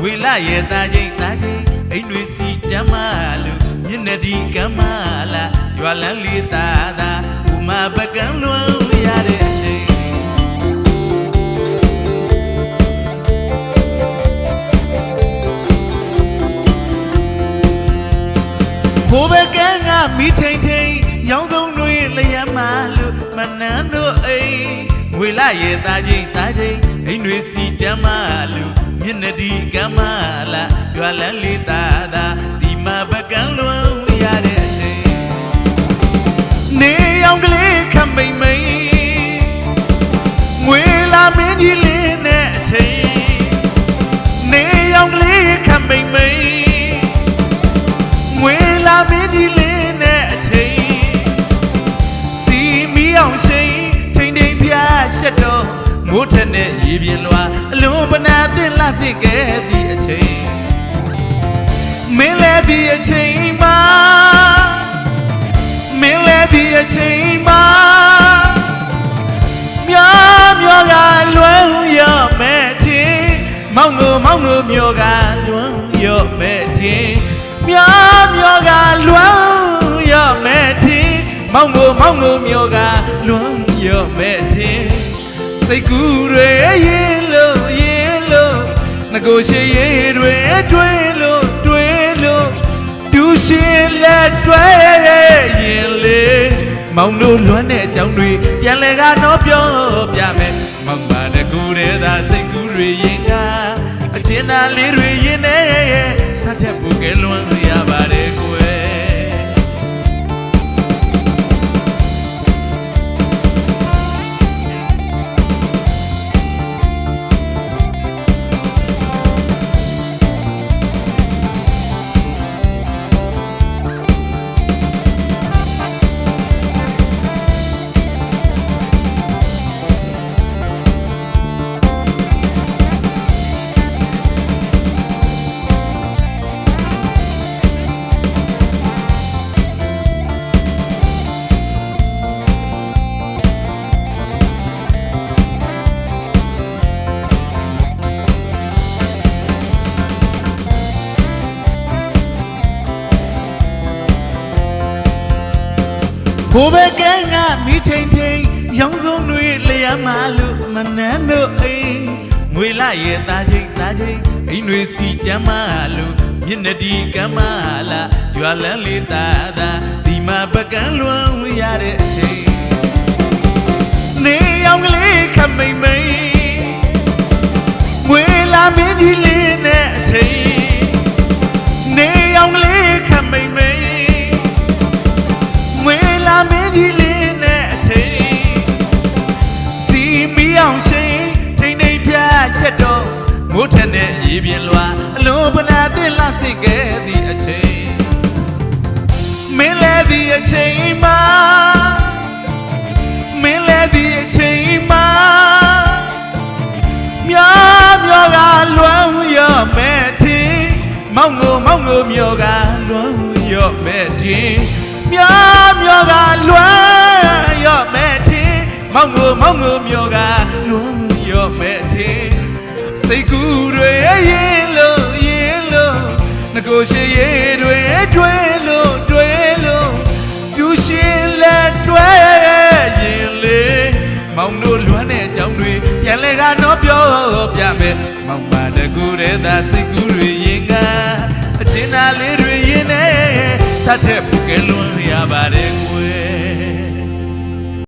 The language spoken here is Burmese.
ငွေလာရဲ့သားချင်းအိမ်တွေစီတမ်းမလို့မျက်နှာဒီကမ်းမလာရွာလန်းလေးသားသာဥမာပကံလွန်ရတဲ့အချိန်ဘိုးဘကံကမိထိန်ထိန်ရောင်းသုံးတွေလျက်မလို့မနန်းတို့အိမ်ငွေလာရဲ့သားချင်းအိမ်တွေစီတမ်းမလို့မျက်နှာဒီကမ်းမလာရွာလန်းလေးသားသာဒီမှာပကံလွန်ရတဲ့အချိန်နေအောင်ကလေးခမိန်မိန်ငွေလာမင်းကြီးလေးနဲ့အချိန်နေအောင်ကလေးခမိန်မိန်ငွေလာမင်းကြီးလေးနဲ့အချိန်စီမီအောင်ရှိန်ထိန်ထိန်ပြရှက်တော့မိုးထက်နဲ့ရေပြင်းလွာအလုံးပနာသင့်လာသင့်ခဲ့သည့်အချိန်မင်းလဲသည့်အချိန်မှာမင်းလဲသည့်အချိန်မှာမျောကလွမ်းရော့မဲ့တင်မောင်ကိုမျောကလွမ်းရော့မဲ့တင်မျောကလွမ်းရော့မဲ့တင်မောင်ကိုမျောကလွမ်းရော့မဲ့တင်စိတ်ကူးတွေရင်လို့ငကိုရှိရတွေတွေးလို့တူရှင်လက်တွဲရင်လေမောင်တို့လွမ်းတဲ့အကြောင်းတွေပြန်လဲကတော့ပြောပြမယ်မောင်ပါတကူတဲ့သာစိတ်ကူးတွေရင်ကအချင်းသားလေးတွေရင်နဲ့စားချက်ပူကဲလွမ်းရပါတယ်ကွယ်ဘိုးဘကံကမိထိန်ထိန်ရောင်းဆုံးတွေလျက်မလို့မနန်းတို့အိမ်ငွေလာရဲ့သားချင်းအိမ်တွေစီတမ်းမလို့မျက်နှာဒီကမ်းမလာရွာလန်းလေးသားသာဒီမှာပကံလွန်ရတဲ့အချိန်နေအောင်ကလေးခမိန်မိန်ငွေလာမင်းကြီးလေးနဲ့အချိန်နေအောင်ကလေးခမိန်မိန်မင်းကြီးလေးနဲ့အချိန်စီမီအောင်ရှိန်ထိန်ထိန်ပြချက်တော့မိုးထက်နဲ့ရေပြင်းလွာအလုံးပနာသင့်လာစိတ်ကဲသည့်အချိန်မင်းလဲသည့်အချိန်မှာမင်းလဲသည့်အချိန်မှာမျောကလွမ်းရော့မဲ့တင်မောင်ကိုမျောကလွမ်းရော့မဲ့တင်မျောကလွမ်းရော့မဲ့တင်မောင်ကိုမျောကလွမ်းရော့မဲ့တင်စိတ်ကူးတွေရင်လို့ငကိုရှိရတွေတွေးလို့တူရှင်လက်တွဲရင်လေမောင်တို့လွမ်းတဲ့အကြောင်းတွေပြန်လဲကတော့ပြောပြမယ်မောင်ပါတကူတဲ့သာစိတ်ကူးတွေရင်ကအချင်းသားလေးတွေရင်နဲ့စားတဲ့ပုကဲလွန်ရပါတယ်ကွယ်